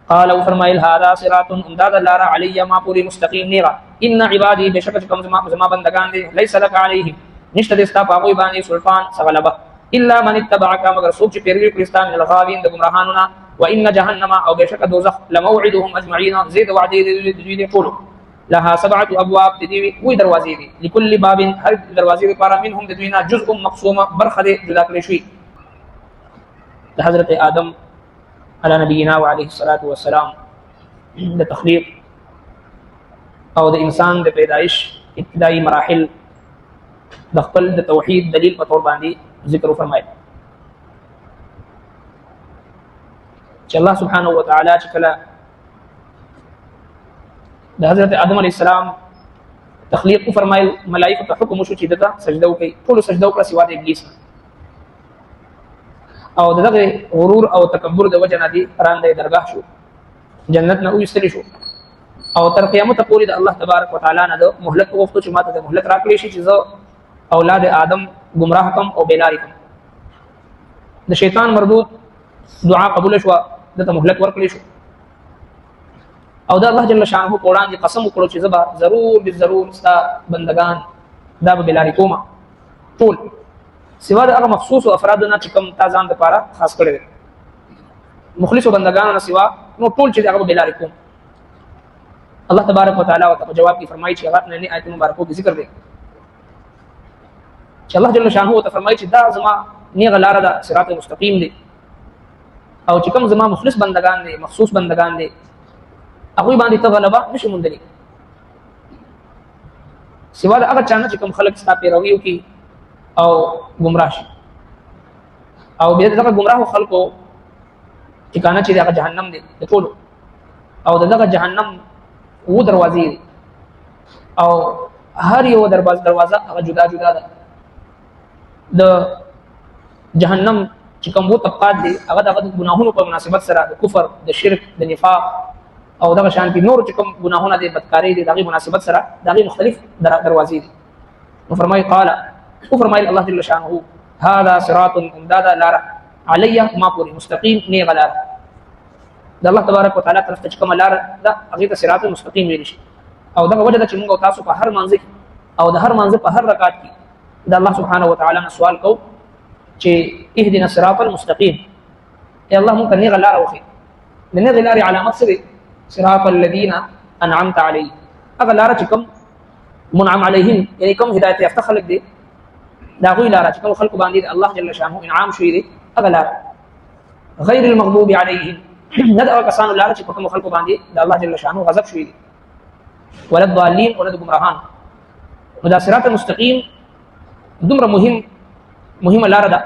قال فرمایل هذا صراط امداد لار علی ما پوری مستقیم نیغا ان عبادی بشک کم زما بندگان دي ليس لك عليهم نشته دستا پاغوی باندې سلطان سغلبه الا من اتبعك مگر سوق چې پیروي کړستان الغاوین د گمراهانو وان جهنم او بشک دوزخ لموعدهم اجمعين زيد وعدي دي ټول لها 7 ابواب دي وي دروازې دي لكل باب هر دروازې لپاره منهم د دوینا جزء مقسومه برخه جدا کړی شوی حضرت آدم على نبينا وعليه الصلاة والسلام د تخلیق او د انسان د پیدایش ابتدایي مراحل د خپل د توحید دلیل په تور باندې ذکر فرمایي چې الله سبحانه وتعالى چې کله د حضرت آدم علیه السلام تخلیق فرمایل ملائکه ته حکم شو چې دته سجده وکړي ټول سجده وکړه سوا د ابلیس او دغه غرور او تکبر د وجه نه دي راندې درگاه شو جنت نه وېستل شو او تر قیامت پورې د الله تبارک وتعالى نه د مهلت غوښتو چې ماته د مهلت راکړي شي چې زه اولاد آدم گمراه کم او بیلاری کم د شیطان مردود دعا قبول شو دته مهلت ورکړي شو او د الله جل شانه په وړاندې قسم وکړو چې زبا ضرور بالضرور ستا بندگان دا به بیلاری کوما ټول سوا د هغه مخصوص افرادونه چې کوم تازان د لپاره خاص کړي مخلص بندگانو نه سوا نو ټول چې هغه بیلاری کوم الله تبارک وتعالى او جواب کې فرمایي چې هغه نه آیت مبارکو کې ذکر دی چې الله جل شانه ته فرمایي چې دا زما نه غلاره ده صراط مستقیم دی او چې کوم زما مخلص بندگان دي مخصوص بندگان دي هغه باندې ته غلبه نشي موندلی سوا د هغه چانه چې کوم خلک ستا پیروي کوي او گمراه شي او به دغه گمراه خلکو ټکانه چې دغه جهنم دی د ټول او دغه جهنم وو دروازې او هر یو دروازه هغه جدا جدا ده د جهنم چې کوم وو طبقات دي هغه د ګناهونو په مناسبت سره د کفر د شرک د نفاق او دغه شانتي نور چې کوم ګناهونه دي بدکاری دي دغه مناسبت سره دغه مختلف دروازې دي نو فرمایي قال فرمایي الله جل شانه هذا صراط امداد لار علی ما پوری مستقیم نه غلار د الله تبارک وتعالى طرف ته کوم لار دا هغه ته صراط مستقیم ویل شي او دغه وجه د چې موږ تاسو په هر منځ او د هر منځ په هر رکعت کې د الله سبحانه وتعالى نه سوال کو چې اهدنا الصراط المستقيم يا الله ممكن نغ لار وخي نغ لار علامات سوي صراط الذين انعمت عليهم اغه لار چې کوم منعم عليهم يعني کوم هدایت یافته خلق دي دا غوي لار چې کوم خلق باندې الله جل شانه انعام شوی دي اغه لار غير المغضوب عليهم ندعو کسانو لار چې کوم خلق باندې د الله جل شانه غضب شوی دي ولا الضالين ولا الگمراهان ودا صراط المستقيم دومره مهمه لار ده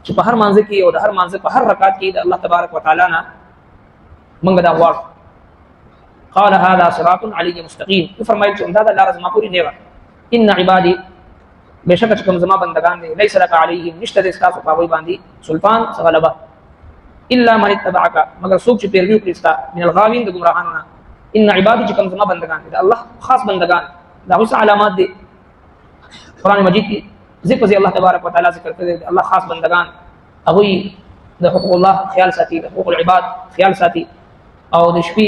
چې په هر مانځ کې او د هر مانځ په هر رکعت کې د الله تبارک وتعالى نه موږ دا غواړو قال هذا صراط علي مستقيم فرمایي چې دا لار زما پوری نه ان عبادي بشک کوم زما بندگان دي ليس لك عليهم نشته د اساس په وای باندې سلطان غلبه الا من اتبعك مگر څوک چې پیروي کوي ستا من الغاوین د گمراهانو نه ان عبادي کوم زما بندگان دي الله خاص بندگان دا اوس علامات دي قران مجید کې ذکر زي الله تبارك وتعالى ذکر کړی الله خاص بندگان هغه د حقوق الله خیال ساتي د حقوق العباد خیال ساتي او د شپې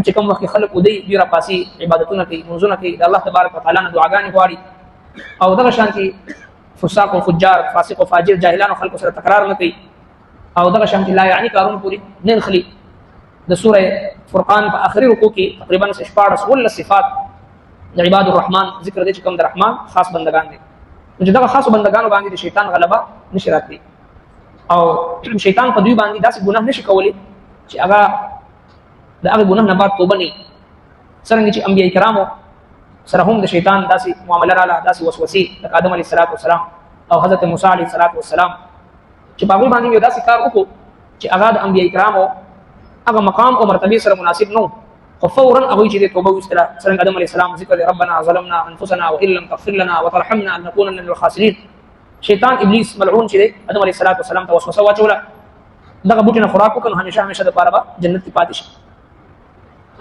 چې کوم وخت خلق ودی ډیره پاسي عبادتونه کوي منځونه کوي د الله تبارک وتعالى نه دعاګانې غواړي او دغه شانتي فساق او فجار فاسق او فاجر جاهلان خلق سره تکرار نه کوي او دغه شانتي لا یعنی کارون پوری نه خلی د سوره فرقان په اخري رکوع کې تقریبا 14 ول صفات د عباد الرحمن ذکر دي چې کوم د رحمان خاص بندگان دي چې دغه خاص بندگانو باندې شیطان غلبه نشي راتلی او شیطان په دوی باندې داسې ګناه نشي کولی چې هغه د هغه ګناه نه بعد توبه نه څنګه چې انبیای کرامو سره هم د شیطان داسې معاملې رااله داسې وسوسې د آدم علیه السلام او حضرت موسی علیه السلام چې په هغوی باندې یو داسې کار وکړو چې هغه د انبیای کرامو هغه مقام او مرتبه سره مناسب نه خو فورا هغوی چې توبه وستله څنګه آدم علیه السلام ذکر ربنا ظلمنا انفسنا وان لم تغفر لنا وترحمنا لنكونن من الخاسرين شیطان ابلیس ملعون چې دی آدم علیه السلام ته وسوسه واچوله دغه بوټي نه خوراک وکړو همیشه د پاره به جنت کې پاتې شي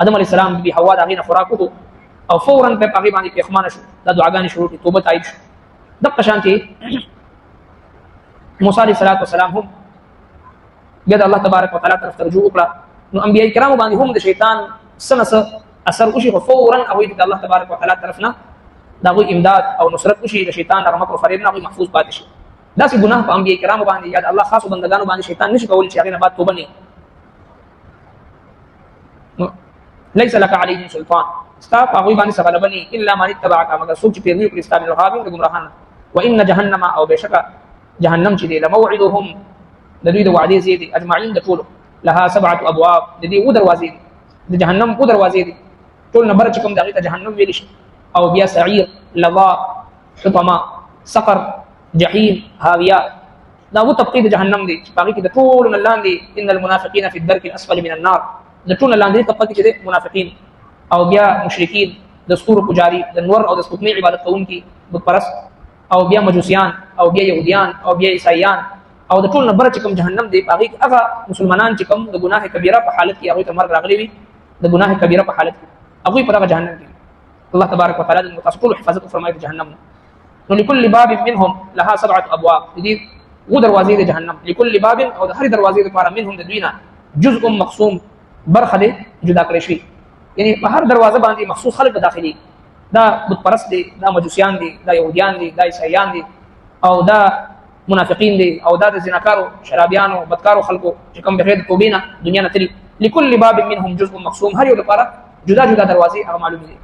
آدم علیه السلام بی حوا د هغې نه خوراک وکړو او فورا په هغې باندې پښیمانه شو دا دعاګانې شروع کړې توبه تایید شو دغه شانتې موسی علیه السلام هم بیا د الله تبارک وتعالی طرف ته رجوع وکړه نو انبیاء کرام باندې هم د شیطان سنس اثر وشي فورا او د الله تبارک وتعالى طرفنا دا غوي امداد او نصرت وشي د شیطان هغه مکر فریب نه محفوظ پاتې شي. دا سي ګناه په انبیاء کرام باندې یا الله خاص بندگانو باندې شیطان نشي کول چې هغه نه بعد توبه نه. ليس لك عليهم سلطان استاف هغه باندې سبب بني الا من اتبعك مگر سوچ پیروي کړی استاد الغابین د گمراهان. وان جهنم او بشک جهنم چې دی لموعدهم د دوی د وعده زیدي اجمعين د ټول لها 7 ابواب د دې و دروازې د جهنم و دروازې دي ټول نمبر چې کوم دغه جهنم ویل شي او بیا سعير لظى حطما سقر جحيم هاويه دا و تبقید جهنم دي چې باقي کې د ټول لاندې ان المنافقين في الدرك الاسفل من النار د ټول لاندې طبقه کې دي منافقین او بیا مشرکین د ستورو پجاری د نور او د سپوږمۍ عبادت کوونکي بت پرست او بیا مجوسیان او بیا يهوديان او بیا عیسایان او د ټول نمبر چې کوم جهنم دی باقي هغه مسلمانان چې کوم د ګناه کبیره په حالت کې هغه ته مرګ راغلی وي د ګناه کبیره په حالت کې هغه پر هغه جهنم کې الله تبارک وتعالى المتصفل حفاظت فرمایي جهنم نو لكل باب منهم لها 7 ابواب دي و دروازې د جهنم لكل باب او د هر دروازې لپاره منهم د دوینا جزء مقسوم برخه دې جدا کړی شي یعنی په هر دروازه باندې مخصوص خلک داخلي دا بت پرست دي دا مجوسیان دي دا يهوديان دي دا عیسایان دي او دا منافقین دي او دا د زناکارو شرابيانو بدکارو خلکو چې کوم بغیر توبې نه دنیا نه تلي لكل باب منهم جزء مقسوم هر یو لپاره جدا جدا دروازې هغه معلومه دي